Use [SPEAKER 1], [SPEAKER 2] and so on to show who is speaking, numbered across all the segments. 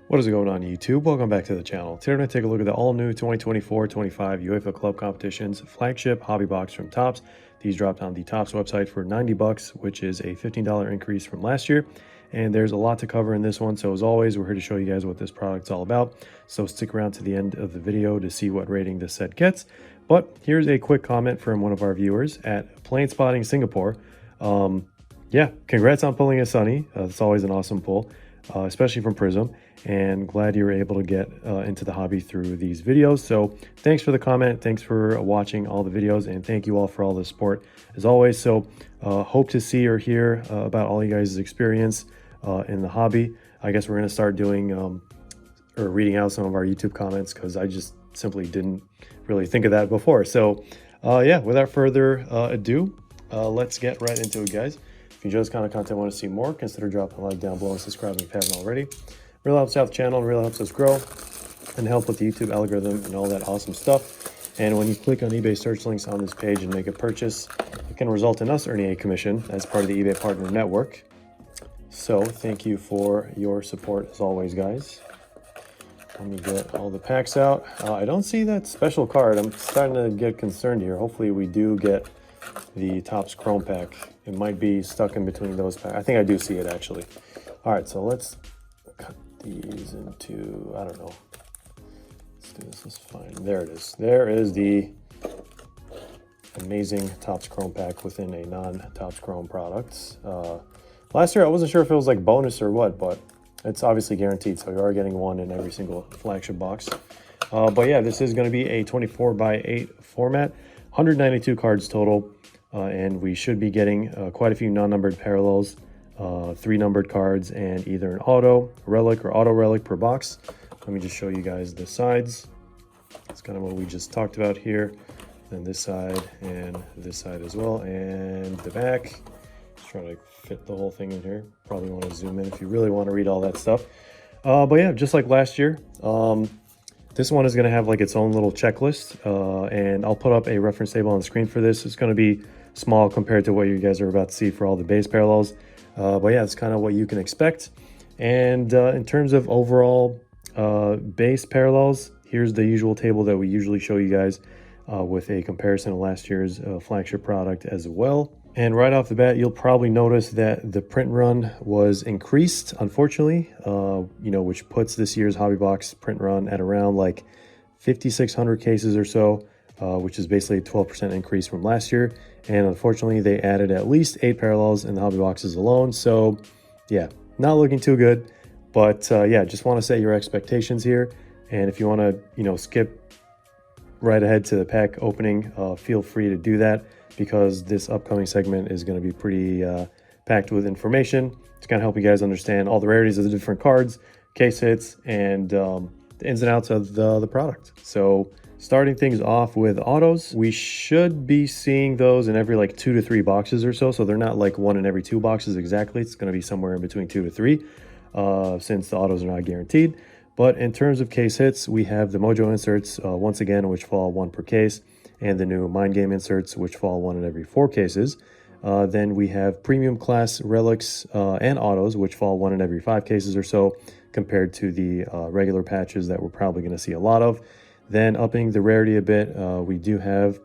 [SPEAKER 1] What is going on YouTube? Welcome back to the channel. Today we're going to take a look at the all-new 2024-25 UEFA Club Competitions Flagship Hobby Box from Topps. These dropped on the Topps website for $90, which is a $15 increase from last year. And there's a lot to cover in this one, so as always, we're here to show you guys what this product's all about. So stick around to the end of the video to see what rating this set gets. But here's a quick comment from one of our viewers at Plane Spotting Singapore. Yeah, congrats on pulling a Sunny. It's always an awesome pull, especially from Prism. And glad you were able to get into the hobby through these videos. So thanks for the comment, thanks for watching all the videos, and thank you all for all the support as always. So hope to see or hear about all you guys' experience in the hobby. I guess we're going to start doing or reading out some of our YouTube comments, because I just simply didn't really think of that before. So yeah, without further ado, let's get right into it, guys. If you enjoy this kind of content and want to see more, consider dropping a like down below and subscribing if you haven't already. Really helps out the channel, really helps us grow and help with the YouTube algorithm and all that awesome stuff. And when you click on eBay search links on this page and make a purchase, it can result in us earning a commission as part of the eBay Partner Network. So thank you for your support as always, guys. Let me get all the packs out. I don't see that special card. I'm starting to get concerned here. Hopefully we do get the Topps Chrome pack. It might be stuck in between those packs. I think I do see it actually. All right, so let's cut these into, I don't know. Let's do this, it's fine. There it is. There is the amazing Topps Chrome pack within a non-Topps Chrome product. Last year I wasn't sure if it was like bonus or what, but it's obviously guaranteed, so you are getting one in every single flagship box. But yeah, this is going to be a 24x8 format, 192 cards total, and we should be getting quite a few non-numbered parallels, 3 numbered cards, and either an auto relic or auto relic per box. Let me just show you guys the sides. It's kind of what we just talked about here. Then this side and this side as well, and the back. Just trying to fit the whole thing in here. Probably want to zoom in if you really want to read all that stuff. But yeah, just like last year, this one is going to have like its own little checklist, and I'll put up a reference table on the screen for this. It's going to be small compared to what you guys are about to see for all the base parallels. But yeah, it's kind of what you can expect. And in terms of overall base parallels, here's the usual table that we usually show you guys with a comparison of last year's flagship product as well. And right off the bat, you'll probably notice that the print run was increased, unfortunately, you know, which puts this year's hobby box print run at around like 5,600 cases or so, which is basically a 12% increase from last year. And unfortunately, they added at least 8 parallels in the hobby boxes alone. So yeah, not looking too good. But yeah, just want to set your expectations here. And if you want to, you know, skip right ahead to the pack opening, feel free to do that, because this upcoming segment is going to be pretty packed with information. It's going to help you guys understand all the rarities of the different cards, case hits, and the ins and outs of the product. So starting things off with autos, we should be seeing those in every like 2 to 3 boxes or so. So they're not like 1 in every 2 boxes exactly. It's going to be somewhere in between 2 to 3 since the autos are not guaranteed. But in terms of case hits, we have the Mojo inserts once again, which fall 1 per case, and the new Mind Game inserts, which fall 1 in every 4 cases. Then we have premium class relics and autos, which fall 1 in every 5 cases or so, compared to the regular patches that we're probably going to see a lot of. Then upping the rarity a bit, we do have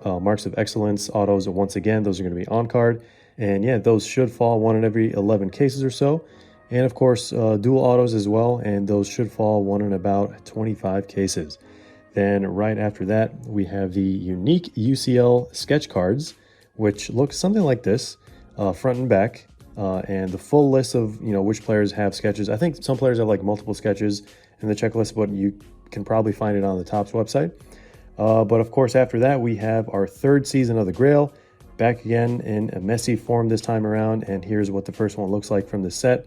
[SPEAKER 1] Marks of Excellence autos. Once again, those are going to be on card. And yeah, those should fall 1 in every 11 cases or so. And of course, dual autos as well, and those should fall 1 in about 25 cases. Then right after that, we have the unique UCL sketch cards, which look something like this, front and back, and the full list of, you know, which players have sketches. I think some players have like multiple sketches in the checklist, but you can probably find it on the Topps website. But of course, after that, we have our 3rd season of the Grail, back again in a messy form this time around, and here's what the first one looks like from the set.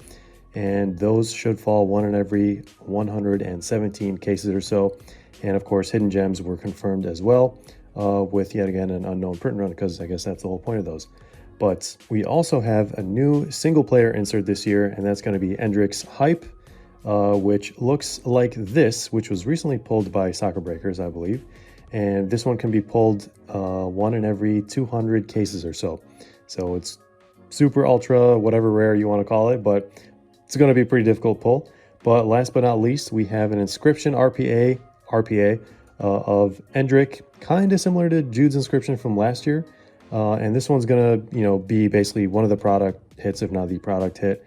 [SPEAKER 1] And those should fall 1 in every 117 cases or so. And of course, hidden gems were confirmed as well, with yet again an unknown print run, because I guess that's the whole point of those. But we also have a new single player insert this year, and that's going to be Endrick's Hype, which looks like this, which was recently pulled by Soccer Breakers, I believe. And this one can be pulled 1 in every 200 cases or so. So it's super ultra, whatever rare you want to call it, but it's going to be a pretty difficult pull. But last but not least, we have an inscription RPA of Endrick, kind of similar to Jude's inscription from last year. And this one's gonna, be basically one of the product hits, if not the product hit,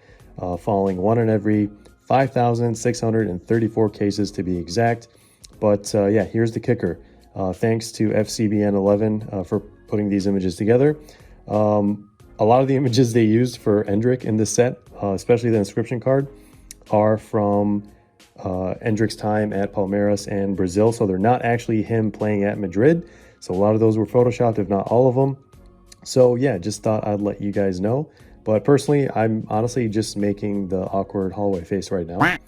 [SPEAKER 1] falling one in every 5,634 cases to be exact. But yeah, here's the kicker. Thanks to FCBN 11 for putting these images together. A lot of the images they used for Endrick in this set, especially the inscription card, are from Endrick's time at Palmeiras and Brazil. So they're not actually him playing at Madrid. So a lot of those were photoshopped, if not all of them. So yeah, just thought I'd let you guys know. But personally, I'm honestly just making the awkward hallway face right now.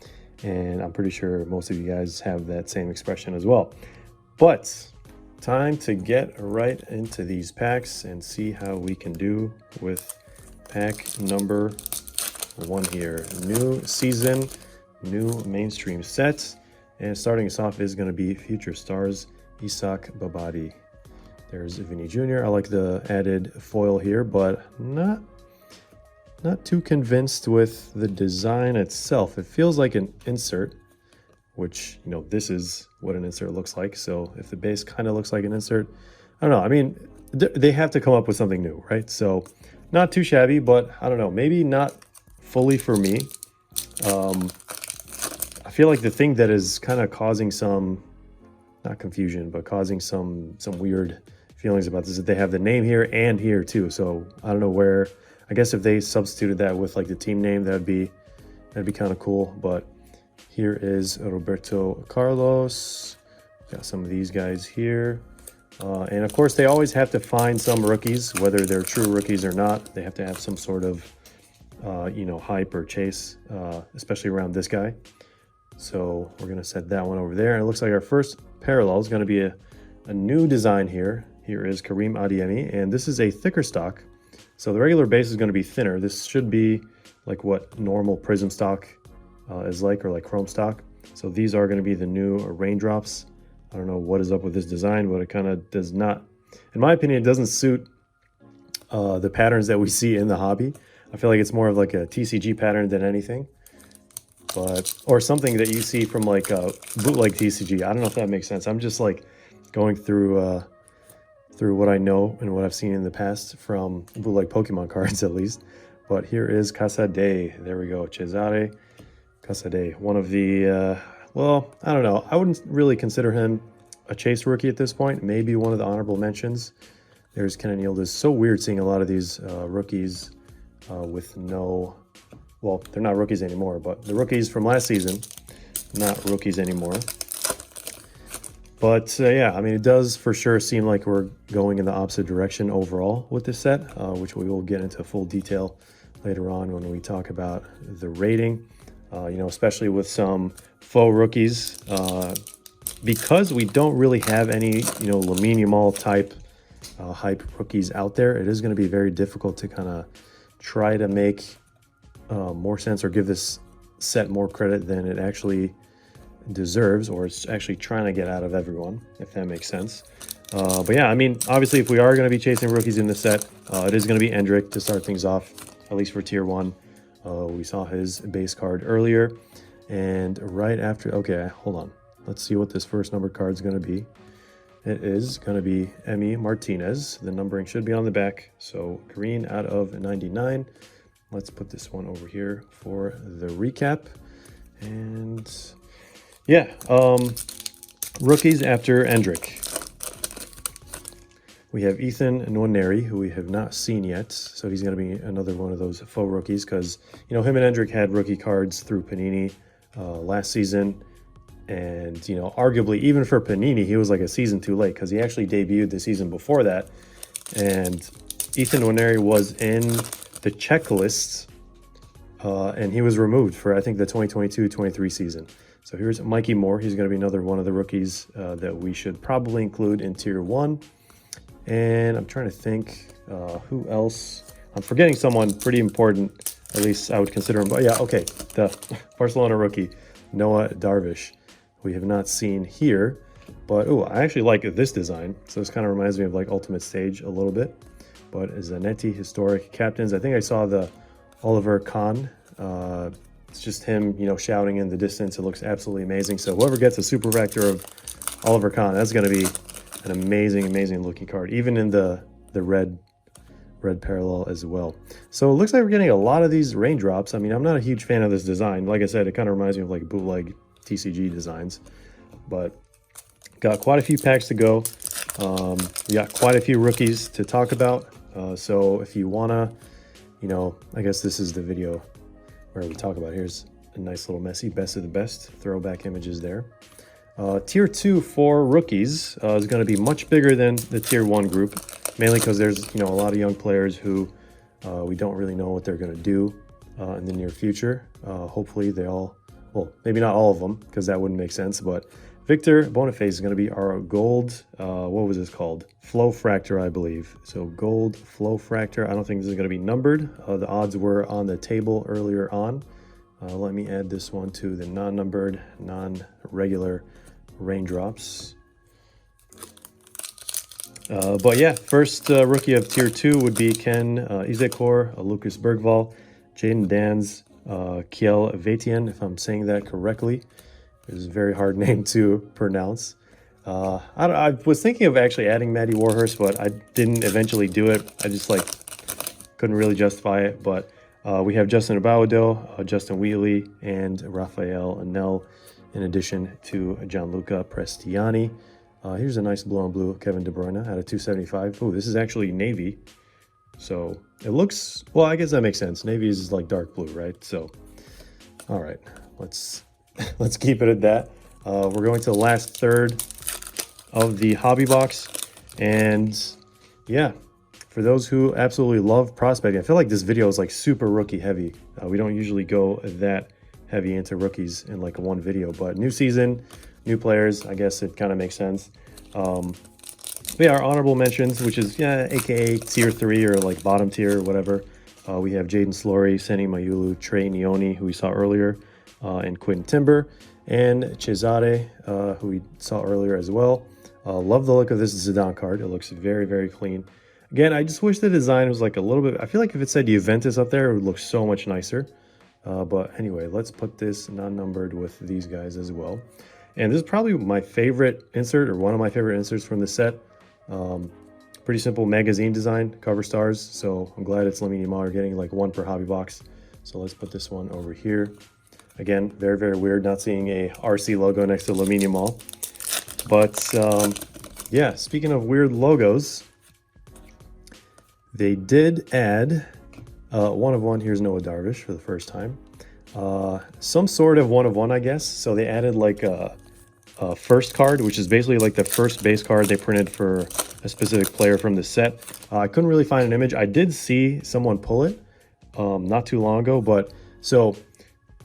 [SPEAKER 1] And I'm pretty sure most of you guys have that same expression as well. But time to get right into these packs and see how we can do with pack number 1 here. New season, new mainstream set. And starting us off is going to be Future Stars, Isak Babadi. There's Vinny Jr. I like the added foil here, but not too convinced with the design itself. It feels like an insert, which, this is what an insert looks like. So if the base kind of looks like an insert, I don't know. I mean, they have to come up with something new, right? So not too shabby, but I don't know, maybe not fully for me. I feel like the thing that is kind of causing some, not confusion, but causing some weird feelings about this is that they have the name here and here too. So I don't know where, I guess if they substituted that with like the team name, that'd be kind of cool. But here is Roberto Carlos. Got some of these guys here. And of course, they always have to find some rookies, whether they're true rookies or not. They have to have some sort of, hype or chase, especially around this guy. So we're going to set that one over there. And it looks like our first parallel is going to be a new design here. Here is Karim Adeyemi, and this is a thicker stock. So the regular base is going to be thinner. This should be like what normal prism stock is like, or like chrome stock. So these are going to be the new raindrops. I don't know what is up with this design, but it kind of does not, in my opinion, it doesn't suit the patterns that we see in the hobby. I feel like it's more of like a TCG pattern than anything, or something that you see from like a bootleg TCG. I don't know if that makes sense. I'm just like going through what I know and what I've seen in the past from bootleg Pokemon cards, at least. But here is Casade. There we go, Cesare Casade. One of the, well, I don't know. I wouldn't really consider him a chase rookie at this point. Maybe one of the honorable mentions. There's Kenan Yildiz. So weird seeing a lot of these rookies with no, well, they're not rookies anymore, but the rookies from last season, not rookies anymore. But yeah, I mean, it does for sure seem like we're going in the opposite direction overall with this set, which we will get into full detail later on when we talk about the rating, especially with some faux rookies. Because we don't really have any, Lamine Yamal type hype rookies out there, it is going to be very difficult to kind of try to make more sense or give this set more credit than it actually deserves, or it's actually trying to get out of everyone, if that makes sense. But yeah, I mean, obviously, if we are going to be chasing rookies in this set, it is going to be Endrick to start things off, at least for tier 1. We saw his base card earlier, and right after, okay, hold on. Let's see what this first numbered card is going to be. It is going to be Emi Martinez. The numbering should be on the back. So green out of 99. Let's put this one over here for the recap. And yeah, rookies after Endrick. We have Ethan Nwaneri, who we have not seen yet. So he's going to be another one of those faux rookies because, him and Endrick had rookie cards through Panini last season. And, arguably, even for Panini, he was like a season too late because he actually debuted the season before that. And Ethan Nwaneri was in the checklists, and he was removed for, I think, the 2022-23 season. So here's Mikey Moore. He's going to be another one of the rookies that we should probably include in Tier 1. And I'm trying to think who else. I'm forgetting someone pretty important, at least I would consider him. But yeah, okay, the Barcelona rookie, Noah Darvish. We have not seen here, but I actually like this design. So this kind of reminds me of like Ultimate Stage a little bit. But Zanetti Historic Captains. I think I saw the Oliver Kahn It's just him, you know, shouting in the distance. It looks absolutely amazing. So whoever gets a Super Vector of Oliver Kahn, that's going to be an amazing, amazing looking card, even in the red parallel as well. So it looks like we're getting a lot of these raindrops. I mean, I'm not a huge fan of this design. Like I said, it kind of reminds me of like bootleg TCG designs, but got quite a few packs to go. We got quite a few rookies to talk about. So if you wanna, you know, I guess this is the video where we talk about, here's a nice little messy best of the best throwback images there. Tier 2 for rookies is going to be much bigger than the Tier 1 group, mainly because there's, you know, a lot of young players who we don't really know what they're going to do in the near future. Hopefully they all, well, maybe not all of them, because that wouldn't make sense, but Victor Boniface is going to be our gold, what was this called? Flow Fractor, I believe. So gold Flow Fractor. I don't think this is going to be numbered. The odds were on the table earlier on. Let me add this one to the non-numbered, non-regular raindrops. But yeah, first rookie of Tier 2 would be Ken Izekor, Lucas Bergvall, Jaden Dans, Kiel Vetien, if I'm saying that correctly. It's a very hard name to pronounce. I was thinking of actually adding Matty Warhurst, but I didn't eventually do it. I just like couldn't really justify it. But we have Justin Abaudo, Justin Wheatley, and Raphael Anel, in addition to Gianluca Prestiani. Here's a nice blue on blue Kevin De Bruyne out of 275. Oh, this is actually navy. So it looks, well, I guess that makes sense. Navy is like dark blue, right? So, all right, let's keep it at that. We're going to the last third of the hobby box. And yeah, for those who absolutely love prospecting, I feel like this video is like super rookie heavy. We don't usually go that heavy into rookies in like one video, but new season, new players, I guess it kind of makes sense. But yeah, our honorable mentions, which is, yeah, AKA tier 3 or like bottom tier or whatever. We have Jaden Slory, Seni Mayulu, Trey Nioni, who we saw earlier, and Quentin Timber, and Cesare, who we saw earlier as well. Love the look of this Zidane card. It looks very, very clean. Again, I just wish the design was like a little bit, I feel like if it said Juventus up there, it would look so much nicer. But anyway, let's put this non-numbered with these guys as well. And this is probably my favorite insert, or one of my favorite inserts from the set. Pretty simple magazine design, cover stars. So I'm glad it's Lamine Yamal. We're getting like one per hobby box. So let's put this one over here. Again, very, very weird not seeing a RC logo next to Lamine Yamal. But yeah, speaking of weird logos, they did add one of one. Here's Noah Darvish for the first time. Some sort of one of one, I guess. So they added like a first card, which is basically like the first base card they printed for a specific player from the set. I couldn't really find an image. I did see someone pull it not too long ago, but so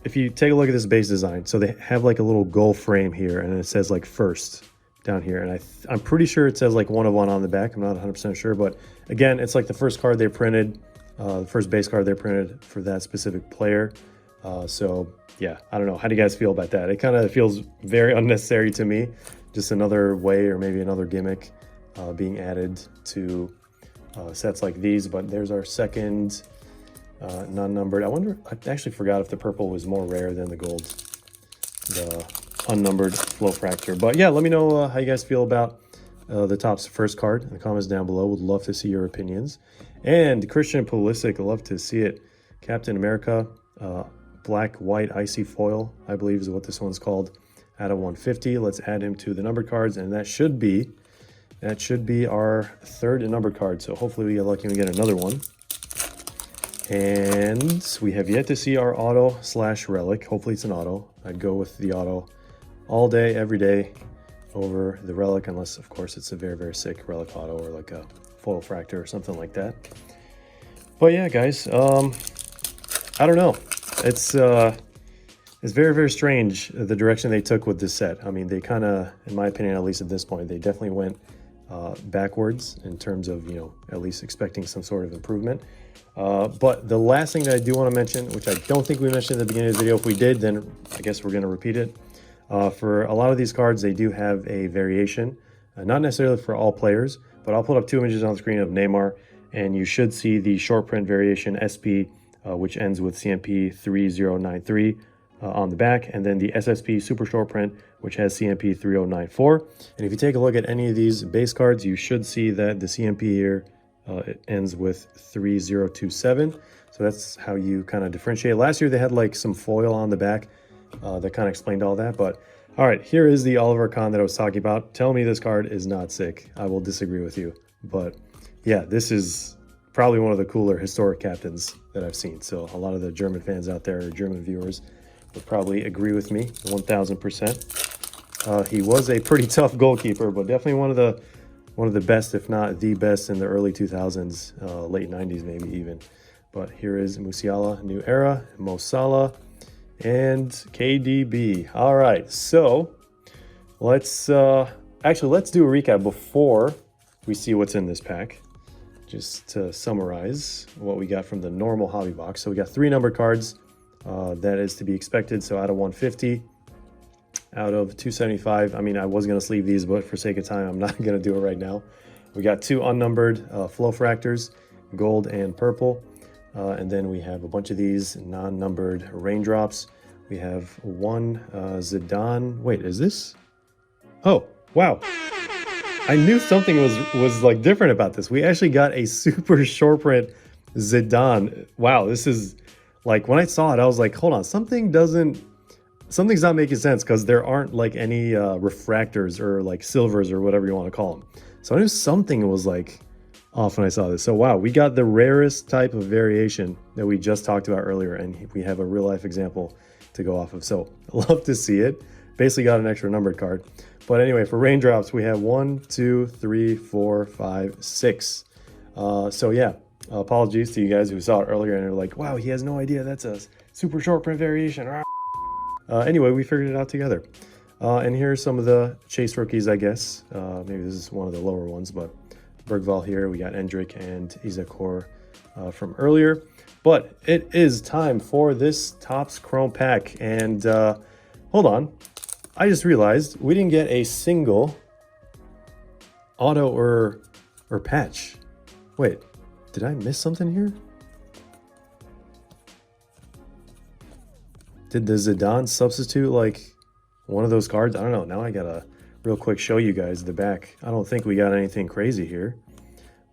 [SPEAKER 1] if you take a look at this base design, so they have like a little goal frame here, and it says like first down here, and I'm pretty sure it says like one of one on the back. I'm not 100% sure, but again, it's like the first card they printed, the first base card they printed for that specific player. So yeah, I don't know. How do you guys feel about that? It kind of feels very unnecessary to me. Just another way, or maybe another gimmick being added to sets like these. But there's our second non-numbered. I wonder, I actually forgot if the purple was more rare than the gold, the unnumbered Flow Fractor. But yeah, let me know how you guys feel about the top's first card in the comments down below. Would love to see your opinions. And Christian Pulisic, love to see it. Captain America, black, white, icy foil, I believe is what this one's called, out of 150. Let's add him to the numbered cards, and that should be our third numbered card. So hopefully we get lucky and we get another one. And we have yet to see our auto / relic. Hopefully it's an auto. I'd go with the auto all day, every day over the relic, unless of course it's a very, very sick relic auto or like a photo fractor or something like that. But yeah, guys, I don't know. It's very, very strange the direction they took with this set. I mean, they kind of, in my opinion, at least at this point, they definitely went backwards in terms of, you know, at least expecting some sort of improvement. But the last thing that I do want to mention, which I don't think we mentioned at the beginning of the video, if we did, then I guess we're going to repeat it. For a lot of these cards, they do have a variation, not necessarily for all players, but I'll put up 2 images on the screen of Neymar, and you should see the short print variation SP which ends with CMP 3093 on the back, and then the SSP Super Short Print, which has CMP 3094. And if you take a look at any of these base cards, you should see that the CMP here it ends with 3027. So that's how you kind of differentiate. Last year they had like some foil on the back that kind of explained all that. But all right, here is the Oliver Kahn that I was talking about. Tell me this card is not sick. I will disagree with you. But yeah, this is probably one of the cooler historic captains that I've seen. So a lot of the German fans out there, or German viewers, would probably agree with me 1000%. He was a pretty tough goalkeeper, but definitely one of the best, if not the best, in the early 2000s, late 90s maybe even. But here is Musiala, New Era, Mo Salah, and KDB. All right, so let's actually let's do a recap before we see what's in this pack, just to summarize what we got from the normal hobby box. So we got 3 numbered cards. That is to be expected. So out of 150, out of 275. I mean, I was going to sleeve these, but for sake of time, I'm not going to do it right now. We got 2 unnumbered flow fractors, gold and purple. And then we have a bunch of these non-numbered raindrops. We have 1 Zidane. Wait, is this? Oh, wow. I knew something was like different about this. We actually got a super short print Zidane. Wow, this is like, when I saw it, I was like, hold on, something's not making sense, because there aren't like any refractors or like silvers or whatever you want to call them. So I knew something was like off when I saw this. So wow, we got the rarest type of variation that we just talked about earlier, and we have a real life example to go off of. So I love to see it. Basically got an extra numbered card. But anyway, for raindrops, we have 1, 2, 3, 4, 5, 6. So yeah, apologies to you guys who saw it earlier and are like, wow, he has no idea that's a super short print variation. Anyway, we figured it out together. And here are some of the chase rookies, I guess. Maybe this is one of the lower ones, but Bergvall here. We got Endrick and Isakor from earlier. But it is time for this Topps Chrome pack. And hold on. I just realized we didn't get a single auto or patch. Wait, did I miss something here? Did the Zidane substitute like one of those cards? I don't know. Now I gotta real quick show you guys the back. I don't think we got anything crazy here.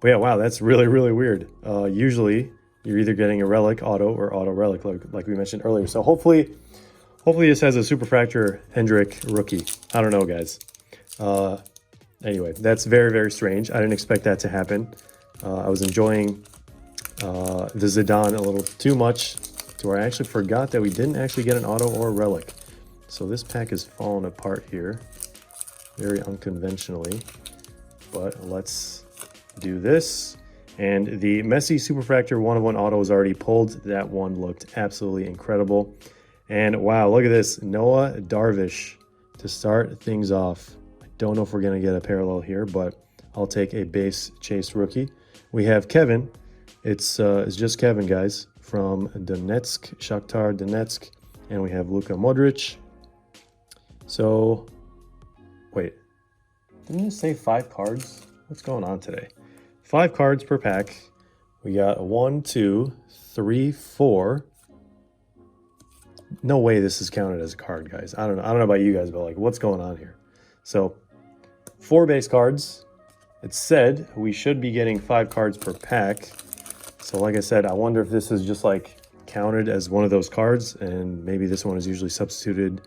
[SPEAKER 1] But yeah, wow, that's really, really weird. Usually you're either getting a relic auto or auto relic, like we mentioned earlier. So hopefully this has a super fracture Hendrick rookie. I don't know, guys. Anyway, that's very, very strange. I didn't expect that to happen. I was enjoying the Zidane a little too much to where I actually forgot that we didn't actually get an auto or a relic. So this pack is falling apart here very unconventionally, but let's do this. And the Messi Superfractor 1/1 auto is already pulled. That one looked absolutely incredible. And wow, look at this, Noah Darvish to start things off. I don't know if we're gonna get a parallel here, but I'll take a base chase rookie. We have Kevin. It's just Kevin, guys, from Donetsk, Shakhtar Donetsk. And we have Luka Modric. So, wait, didn't you say 5 cards? What's going on today? 5 cards per pack. We got 1, 2, 3, 4. No way this is counted as a card, guys. I don't know about you guys, but like, what's going on here? So, 4 base cards. It said we should be getting 5 cards per pack. So like I said, I wonder if this is just like counted as one of those cards, and maybe this one is usually substituted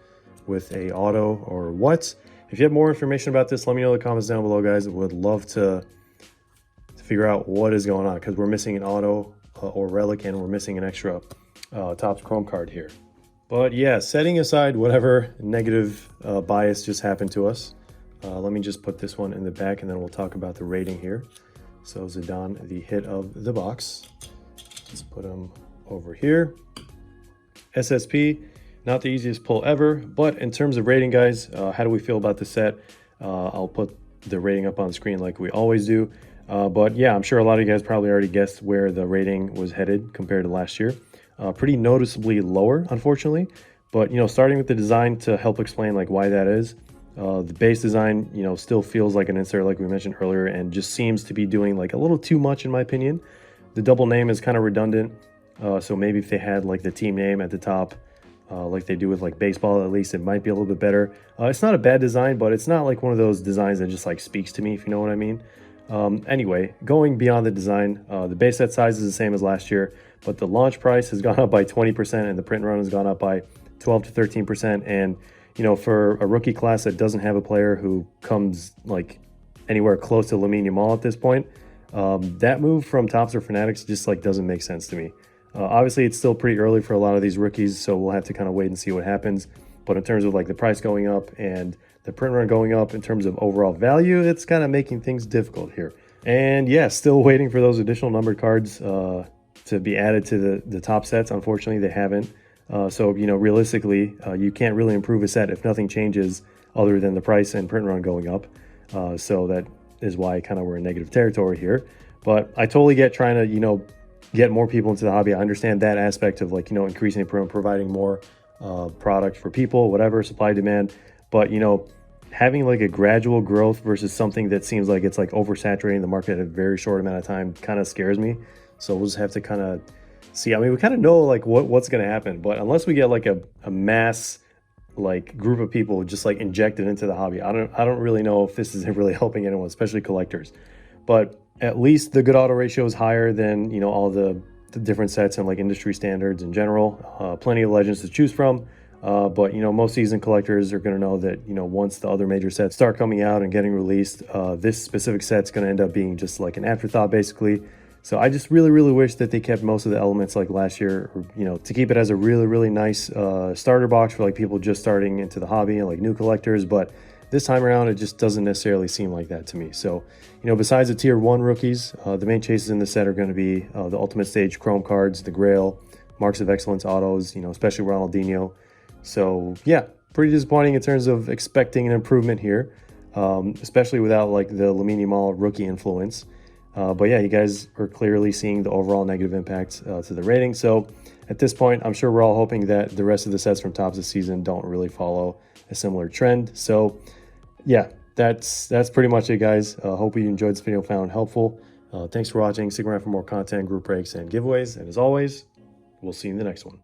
[SPEAKER 1] with a auto or what. If you have more information about this, let me know in the comments down below, guys. Would love to figure out what is going on, because we're missing an auto or relic, and we're missing an extra Topps Chrome card here. But yeah, setting aside whatever negative bias just happened to us, let me just put this one in the back, and then we'll talk about the rating here. So Zidane, the hit of the box. Let's put him over here. SSP, not the easiest pull ever, but in terms of rating, guys, how do we feel about the set? I'll put the rating up on the screen like we always do. But yeah, I'm sure a lot of you guys probably already guessed where the rating was headed compared to last year. Pretty noticeably lower, unfortunately. But, you know, starting with the design to help explain like why that is. The base design, you know, still feels like an insert like we mentioned earlier, and just seems to be doing like a little too much in my opinion. The double name is kind of redundant. So maybe if they had like the team name at the top, like they do with like baseball, at least it might be a little bit better. It's not a bad design, but it's not like one of those designs that just like speaks to me, if you know what I mean. Anyway, going beyond the design, the base set size is the same as last year, but the launch price has gone up by 20% and the print run has gone up by 12 to 13%. And, you know, for a rookie class that doesn't have a player who comes like anywhere close to Lamine Yamal at this point, that move from Topps or Fanatics just like doesn't make sense to me. Obviously, it's still pretty early for a lot of these rookies, so we'll have to kind of wait and see what happens. But in terms of like the price going up and the print run going up in terms of overall value, it's kind of making things difficult here. And yeah, still waiting for those additional numbered cards to be added to the top sets. Unfortunately, they haven't. So, you know, realistically, you can't really improve a set if nothing changes other than the price and print run going up. So that is why kind of we're in negative territory here. But I totally get trying to, you know, get more people into the hobby. I understand that aspect of like, you know, increasing the print, providing more product for people, whatever, supply demand. But, you know, having like a gradual growth versus something that seems like it's like oversaturating the market at a very short amount of time kind of scares me. So we'll just have to kind of see. I mean, we kind of know like what's going to happen, but unless we get like a mass like group of people just like injected into the hobby, I don't really know if this is really helping anyone, especially collectors. But at least the good auto ratio is higher than, you know, all the different sets and like industry standards in general. Plenty of legends to choose from. But, you know, most seasoned collectors are going to know that, you know, once the other major sets start coming out and getting released, this specific set's going to end up being just like an afterthought, basically. So I just really, really wish that they kept most of the elements like last year, or, you know, to keep it as a really, really nice starter box for like people just starting into the hobby and like new collectors. But this time around, it just doesn't necessarily seem like that to me. So, you know, besides the tier 1 rookies, the main chases in the set are going to be the Ultimate Stage Chrome cards, the Grail, Marks of Excellence autos, you know, especially Ronaldinho. So yeah, pretty disappointing in terms of expecting an improvement here, especially without like the Lamine Yamal rookie influence. But yeah, you guys are clearly seeing the overall negative impact to the rating. So at this point, I'm sure we're all hoping that the rest of the sets from Topps this season don't really follow a similar trend. So yeah, that's pretty much it, guys. Hope you enjoyed this video, found it helpful. Thanks for watching. Stick around for more content, group breaks, and giveaways. And as always, we'll see you in the next one.